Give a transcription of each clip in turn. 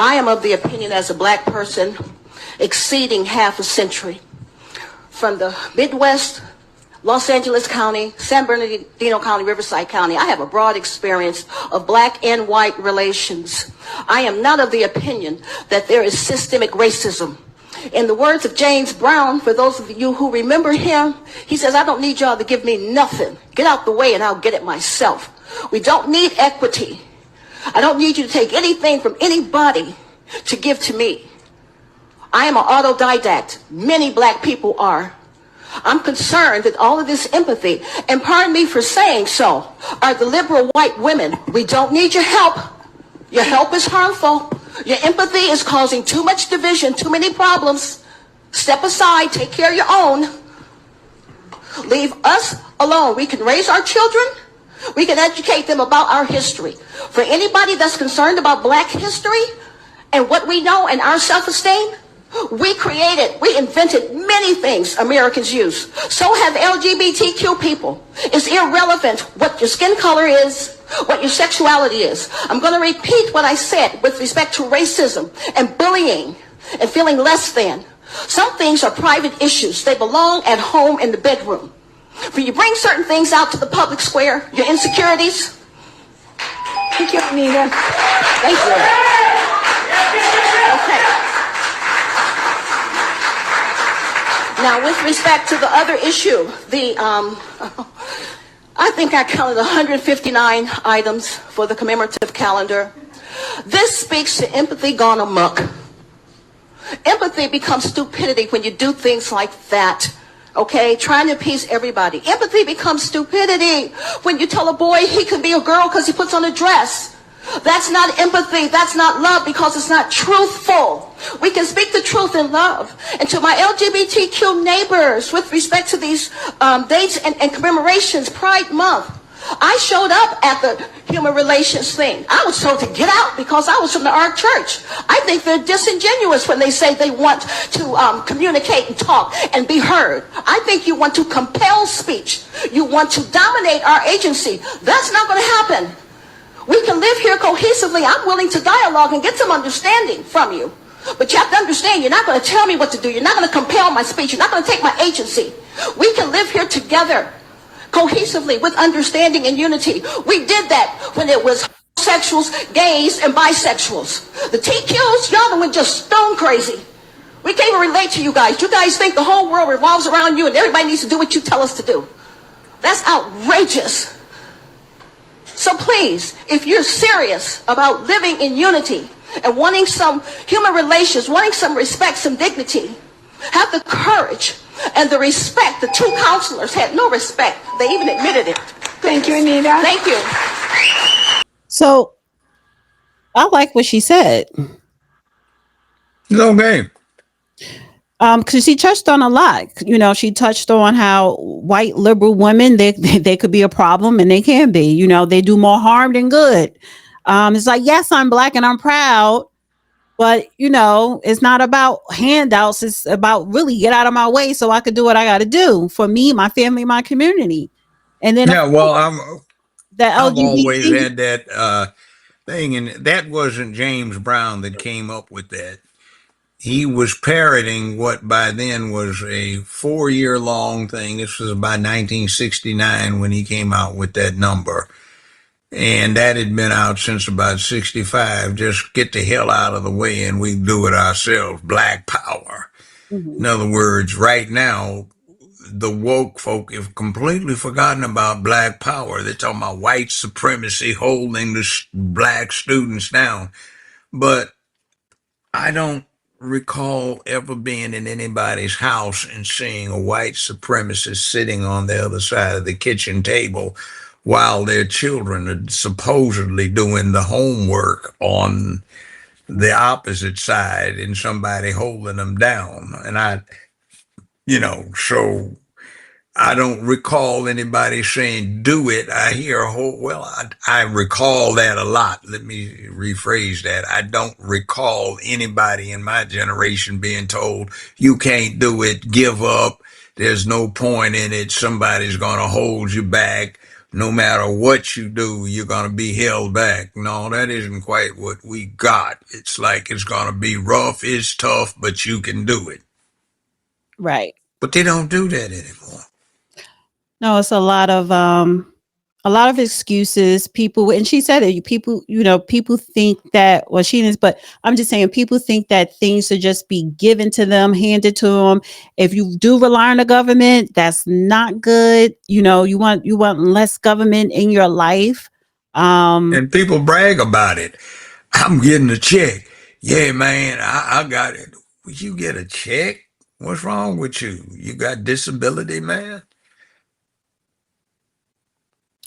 I am of the opinion as a black person exceeding half a century from the Midwest, Los Angeles County, San Bernardino County, Riverside County. I have a broad experience of black and white relations. I am not of the opinion that there is systemic racism. In the words of James Brown, for those of you who remember him, he says, I don't need y'all to give me nothing. Get out the way and I'll get it myself. We don't need equity. I don't need you to take anything from anybody to give to me. I am an autodidact. Many black people are. I'm concerned that all of this empathy, and pardon me for saying so, are the liberal white women. We don't need your help. Your help is harmful. Your empathy is causing too much division, too many problems. Step aside, take care of your own. Leave us alone. We can raise our children. We can educate them about our history. For anybody that's concerned about black history and what we know and our self-esteem, we invented many things Americans use. So have LGBTQ people. It's irrelevant what your skin color is, what your sexuality is. I'm going to repeat what I said with respect to racism and bullying and feeling less than. Some things are private issues. They belong at home in the bedroom. When you bring certain things out to the public square, your insecurities. Thank you, Anita. Thank you. Okay. Now, with respect to the other issue, I think I counted 159 items for the commemorative calendar. This speaks to empathy gone amok. Empathy becomes stupidity when you do things like that. Okay, trying to appease everybody. Empathy becomes stupidity when you tell a boy he can be a girl because he puts on a dress. That's not empathy. That's not love because it's not truthful. We can speak the truth in love. And to my LGBTQ neighbors, with respect to these dates and commemorations, Pride Month, I showed up at the human relations thing. I was told to get out because I was from the Ark Church. I think they're disingenuous when they say they want to communicate and talk and be heard. I think you want to compel speech. You want to dominate our agency. That's not going to happen. We can live here cohesively. I'm willing to dialogue and get some understanding from you. But you have to understand, you're not going to tell me what to do. You're not going to compel my speech. You're not going to take my agency. We can live here together cohesively with understanding and unity. We did that when it was homosexuals, gays, and bisexuals. The TQs, y'all went just stone crazy. We can't even relate to you guys. You guys think the whole world revolves around you and everybody needs to do what you tell us to do. That's outrageous. So please, if you're serious about living in unity and wanting some human relations, wanting some respect, some dignity, have the courage and the respect. The two counselors had no respect. They even admitted it. Thank you, Anita. Thank you. So I like what she said. It's okay. Because she touched on a lot. You know, she touched on how white liberal women, they could be a problem, and they can be. You know, they do more harm than good. It's like, yes, I'm black and I'm proud, but you know, it's not about handouts. It's about really get out of my way so I could do what I got to do for me, my family, my community. And then Yeah, well, I've LGBT always had that thing, and that wasn't James Brown that came up with that. He was parroting what by then was a 4-year-long thing. This was about 1969 when he came out with that number. And that had been out since about 65. Just get the hell out of the way and we do it ourselves. Black power. Mm-hmm. In other words, right now, the woke folk have completely forgotten about black power. They're talking about white supremacy holding the black students down. But I don't recall ever being in anybody's house and seeing a white supremacist sitting on the other side of the kitchen table while their children are supposedly doing the homework on the opposite side and somebody holding them down. And so I don't recall anybody saying, do it. I hear I recall that a lot. Let me rephrase that. I don't recall anybody in my generation being told, you can't do it, give up. There's no point in it. Somebody's going to hold you back. no matter what you do, you're going to be held back. No, that isn't quite what we got. It's like it's going to be rough, it's tough, but you can do it. Right. But they don't do that anymore. No, it's a lot of excuses. People, and she said it, people, people think that, well, she didn't, but I'm just saying, people think that things should just be given to them, handed to them. If you do rely on the government, that's not good. You want less government in your life. And people brag about it. I'm getting a check. Yeah, man, I got it. Would you get a check? What's wrong with you? You got disability, man?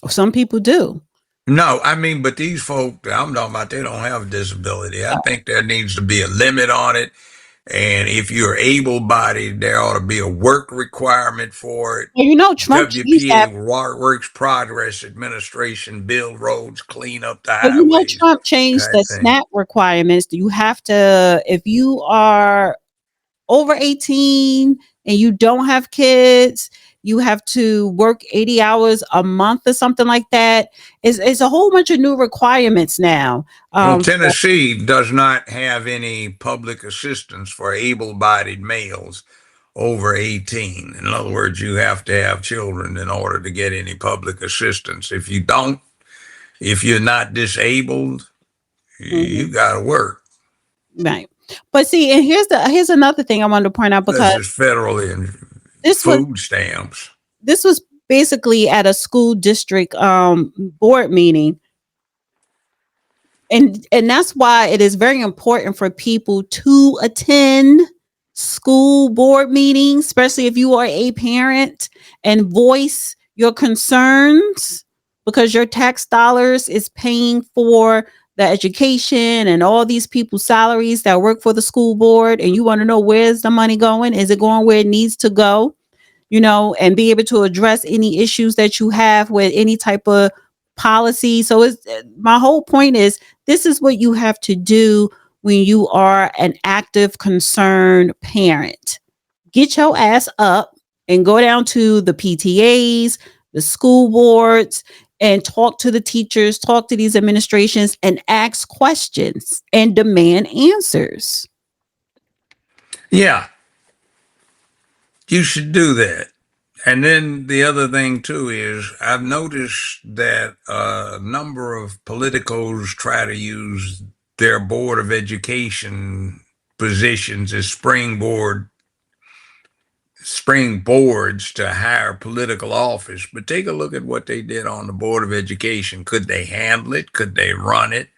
Some people do. No, I mean, but these folk, I'm talking about, they don't have a disability. I think there needs to be a limit on it. And if you're able-bodied, there ought to be a work requirement for it. Trump changed that. WPA, Works Progress Administration, build roads, clean up the But highways, Trump changed type the thing. SNAP requirements. You have to, if you are over 18 and you don't have kids, you have to work 80 hours a month or something like that. It's a whole bunch of new requirements now. Well, Tennessee does not have any public assistance for able-bodied males over 18. In other words, you have to have children in order to get any public assistance. If you don't, if you're not disabled, you got to work. Right. But see, and here's another thing I wanted to point out, because This is federally and this was food stamps. this was basically at a school district board meeting. And that's why it is very important for people to attend school board meetings, especially if you are a parent, and voice your concerns, because your tax dollars is paying for the education and all these people's salaries that work for the school board, and you want to know, where's the money going? Is it going where it needs to go? And be able to address any issues that you have with any type of policy. So my whole point is, this is what you have to do when you are an active, concerned parent. Get your ass up and go down to the PTAs, the school boards, and talk to the teachers, talk to these administrations, and ask questions and demand answers. Yeah, you should do that. And then the other thing too is, I've noticed that a number of politicos try to use their board of education positions as springboards to hire political office. But take a look at what they did on the board of education. Could they handle it? Could they run it?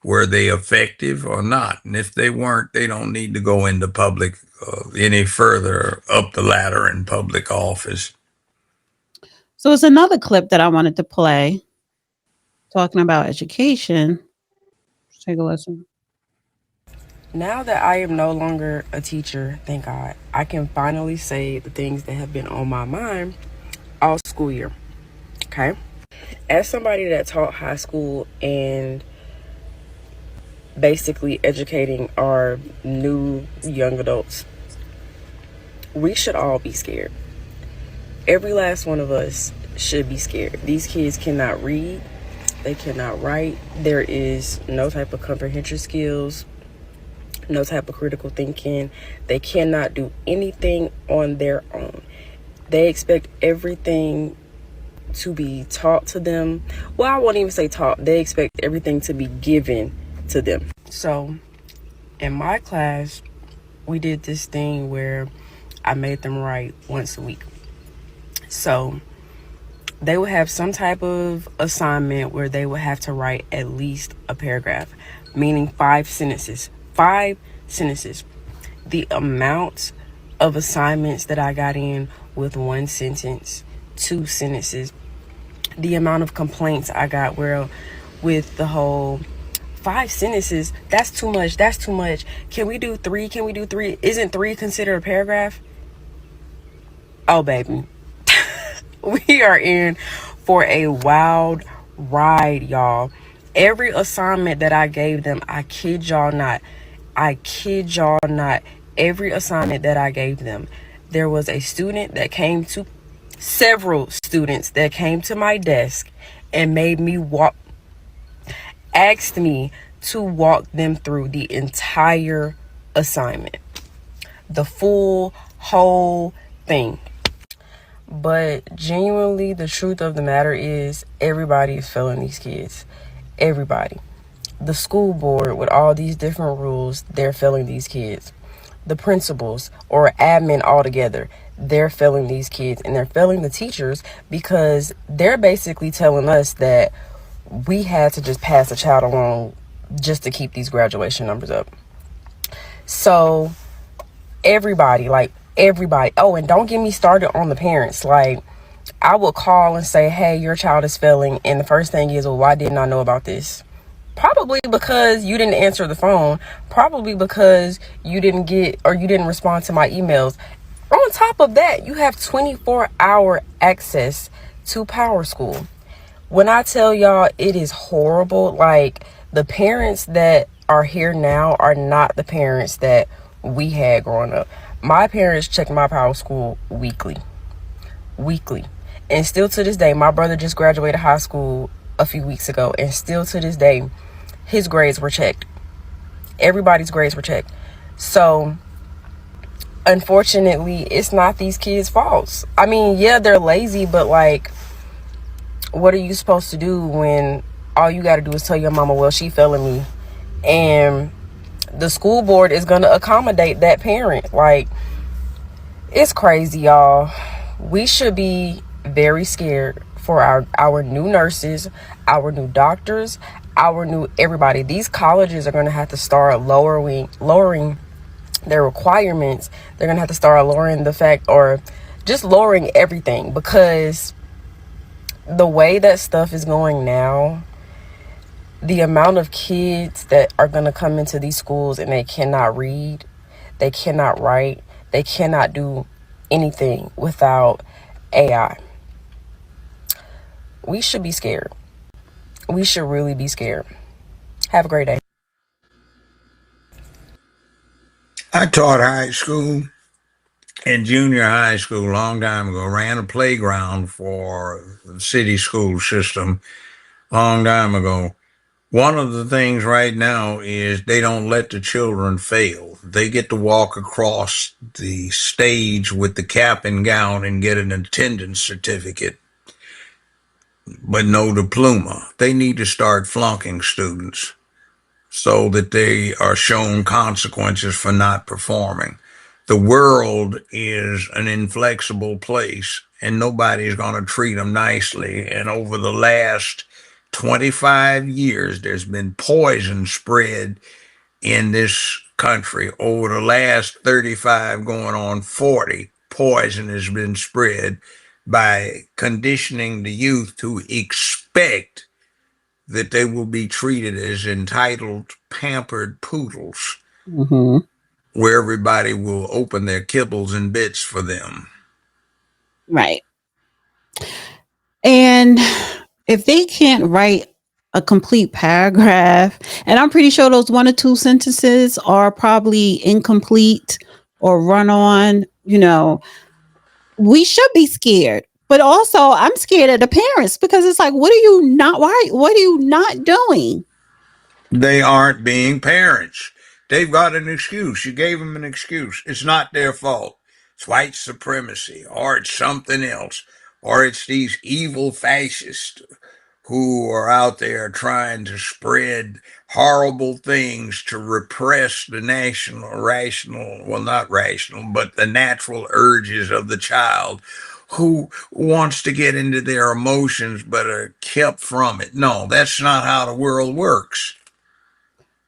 Were they effective or not? And if they weren't, they don't need to go into public any further up the ladder in public office. So it's another clip that I wanted to play talking about education. Let's take a listen. Now that I am no longer a teacher, thank God, I can finally say the things that have been on my mind all school year. Okay? As somebody that taught high school and basically educating our new young adults, we should all be scared. Every last one of us should be scared. These kids cannot read. They cannot write. There is no type of comprehension skills, no type of critical thinking. They cannot do anything on their own. They expect everything to be taught to them. Well, I won't even say taught. They expect everything to be given to them. So in my class, we did this thing where I made them write once a week. So they would have some type of assignment where they would have to write at least a paragraph, meaning 5 sentences. 5 sentences. The amount of assignments that I got in with 1 sentence, 2 sentences, the amount of complaints I got with the whole 5 sentences, that's too much. Can we do 3? Isn't 3 considered a paragraph? Oh, baby. We are in for a wild ride, y'all. Every assignment that I gave them, I kid y'all not, every assignment that I gave them, there was a student that came to Several students that came to my desk and made me walk, asked me to walk them through the entire assignment, the full, whole thing. But genuinely, the truth of the matter is everybody is failing these kids. Everybody. The school board with all these different rules, they're failing these kids. The principals or admin altogether, they're failing these kids, and they're failing the teachers because they're basically telling us that we had to just pass a child along just to keep these graduation numbers up. So everybody, like everybody. Oh, and don't get me started on the parents. Like, I would call and say, hey, your child is failing, and the first thing is, well, why didn't I know about this? Probably because you didn't answer the phone. Probably because you didn't get or you didn't respond to my emails. On top of that, you have 24-hour access to Power School. When I tell y'all it is horrible, like, the parents that are here now are not the parents that we had growing up. My parents checked my Power School weekly. And still to this day, my brother just graduated high school a few weeks ago, and still to this day, his grades were checked. Everybody's grades were checked. So, unfortunately, it's not these kids' faults. I mean, yeah, they're lazy, but like, what are you supposed to do when all you got to do is tell your mama, well, she failing me, and the school board is going to accommodate that parent? Like, it's crazy, y'all. We should be very scared for our new nurses, our new doctors, our new everybody. These colleges are going to have to start lowering their requirements. They're going to have to start lowering the fact, or just lowering everything, because the way that stuff is going now, the amount of kids that are going to come into these schools and they cannot read, they cannot write, they cannot do anything without AI. We should be scared. We should really be scared. Have a great day. I taught high school and junior high school a long time ago, ran a playground for the city school system a long time ago. One of the things right now is they don't let the children fail. They get to walk across the stage with the cap and gown and get an attendance certificate, but no diploma. They need to start flunking students so that they are shown consequences for not performing. The world is an inflexible place, and nobody's going to treat them nicely. And over the last 25 years, there's been poison spread in this country. Over the last 35 going on 40, poison has been spread by conditioning the youth to expect that they will be treated as entitled, pampered poodles, Mm-hmm. where everybody will open their kibbles and bits for them. Right. And if they can't write a complete paragraph, and I'm pretty sure those one or two sentences are probably incomplete or run on, we should be scared. But also, I'm scared of the parents, because it's like, what are you not doing? They aren't being parents. They've got an excuse. You gave them an excuse. It's not their fault. It's white supremacy, or it's something else, or it's these evil fascists who are out there trying to spread horrible things to repress the well, not rational, but the natural urges of the child who wants to get into their emotions but are kept from it. No, that's not how the world works.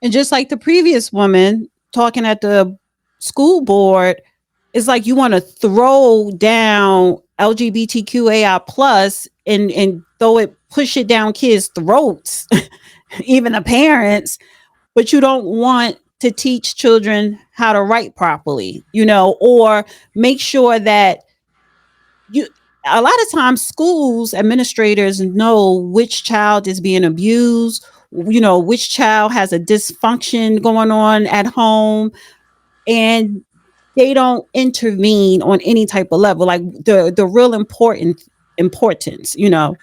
And just like the previous woman talking at the school board, it's like you want to throw down LGBTQAI plus and push it down kids' throats, even the parents, but you don't want to teach children how to write properly, or make sure that a lot of times schools administrators know which child is being abused, which child has a dysfunction going on at home. And they don't intervene on any type of level, like the real importance, you know.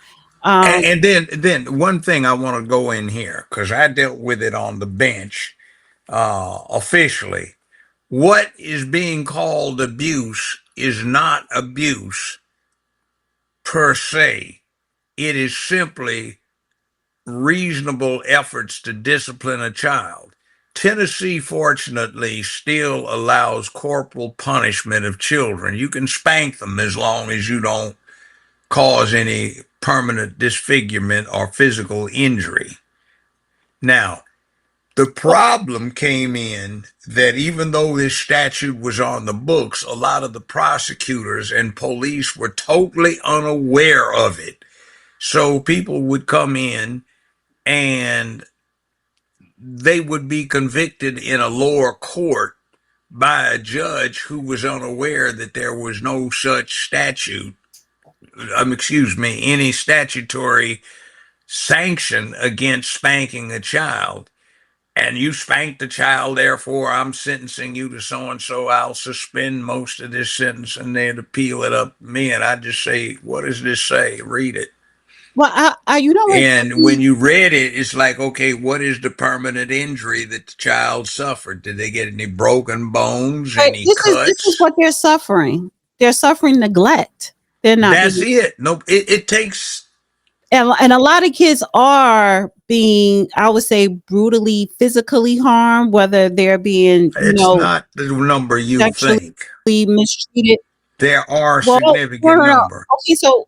Um, And then one thing I want to go in here because I dealt with it on the bench officially. What is being called abuse is not abuse per se. It is simply reasonable efforts to discipline a child. Tennessee, fortunately, still allows corporal punishment of children. You can spank them as long as you don't cause any permanent disfigurement or physical injury. Now, the problem came in that even though this statute was on the books, a lot of the prosecutors and police were totally unaware of it. So people would come in and they would be convicted in a lower court by a judge who was unaware that there was no such statute, excuse me, any statutory sanction against spanking a child. And you spanked the child, therefore I'm sentencing you to so and so. I'll suspend most of this sentence, and they'd appeal it up to me. And I just say, what does this say? Read it. well, you know what? And when you read it, it's like, okay, what is the permanent injury that the child suffered? Did they get any broken bones, But any this is cuts? what they're suffering. They're suffering neglect. They're not That's being, it. No, it takes. and a lot of kids are being, I would say, brutally physically harmed, whether they're being, you It's know, not the number you sexually think. mistreated. There are Well, no, significant no, no. number. Okay, so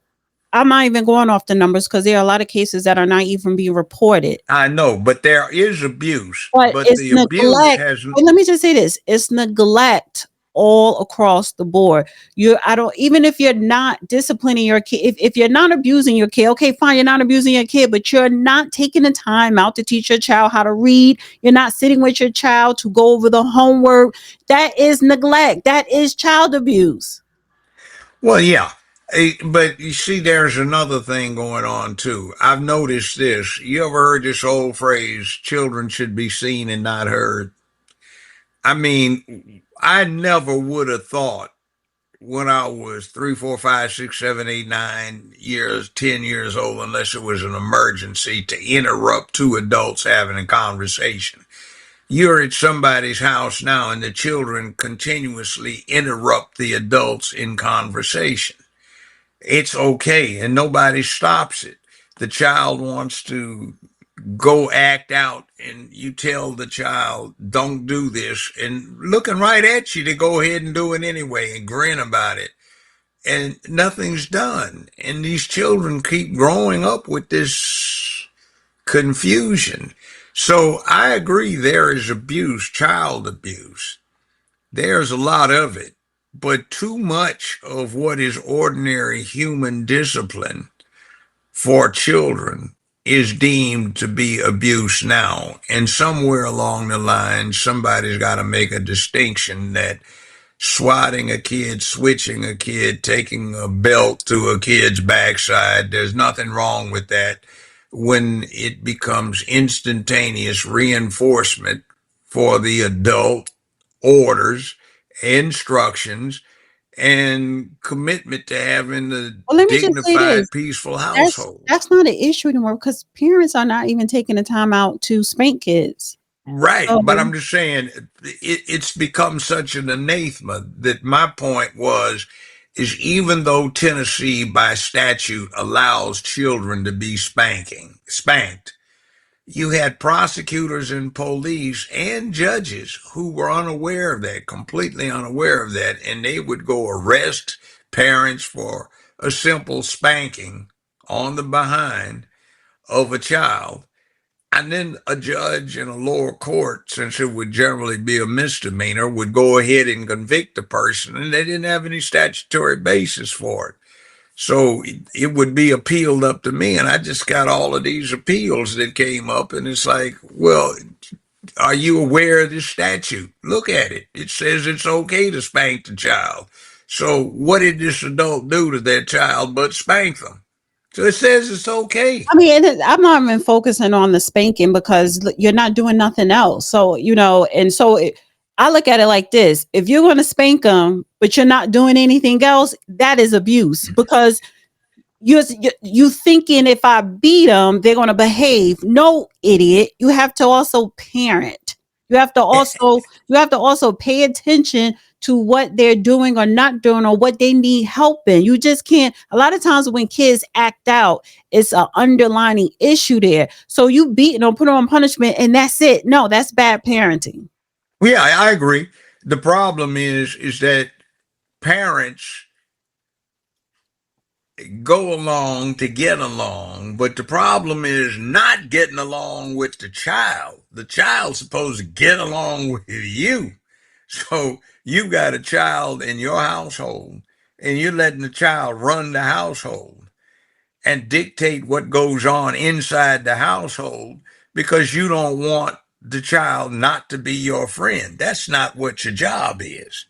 I'm not even going off the numbers because there are a lot of cases that are not even being reported. I know, but there is abuse. But But it's the abuse neglect. has. And let me just say this: it's neglect all across the board. I don't, even if you're not disciplining your kid, if you're not abusing your kid, okay, fine, you're not abusing your kid, but you're not taking the time out to teach your child how to read. You're not sitting with your child to go over the homework. That is neglect. That is child abuse. Well, yeah. But you see, there's another thing going on too. I've noticed this. You ever heard this old phrase, children should be seen and not heard? I mean, I never would have thought when I was 3, 4, 5, 6, 7, 8, 9 years, 10 years old, unless it was an emergency, to interrupt two adults having a conversation. You're at somebody's house now and the children continuously interrupt the adults in conversation. It's okay and nobody stops it. The child wants to go act out and you tell the child, don't do this, and looking right at you to go ahead and do it anyway and grin about it. And nothing's done. And these children keep growing up with this confusion. So I agree there is abuse, child abuse. There's a lot of it, but too much of what is ordinary human discipline for children is deemed to be abuse now. And somewhere along the line, somebody's got to make a distinction that swatting a kid, switching a kid, taking a belt to a kid's backside, there's nothing wrong with that when it becomes instantaneous reinforcement for the adult orders, instructions, and commitment to having a Well, let me just say this. dignified, peaceful That's household. that's not an issue anymore because parents are not even taking the time out to spank kids. Right, So but I'm just saying it's become such an anathema that my point was is even though Tennessee by statute allows children to be spanked, you had prosecutors and police and judges who were unaware of that, completely unaware of that, and they would go arrest parents for a simple spanking on the behind of a child. And then a judge in a lower court, since it would generally be a misdemeanor, would go ahead and convict the person, and they didn't have any statutory basis for it. So it would be appealed up to me, and I just got all of these appeals that came up, and it's like, well, are you aware of this statute? Look at it. It says it's okay to spank the child. So what did this adult do to their child but spank them? So it says it's okay. I mean, I'm not even focusing on the spanking because you're not doing nothing else. So, you know, and so I look at it like this: if you're going to spank them, but you're not doing anything else, that is abuse, because you thinking if I beat them, they're going to behave. No, idiot. You have to also parent. You have to also pay attention to what they're doing or not doing, or what they need help in. You just can't. A lot of times when kids act out, it's an underlining issue there. So you beat them, put them on punishment, and that's it. No, that's bad parenting. Yeah, I agree. The problem is that parents go along to get along, but the problem is not getting along with the child. The child's supposed to get along with you. So you've got a child in your household, and you're letting the child run the household and dictate what goes on inside the household because you don't want the child not to be your friend. That's not what your job is.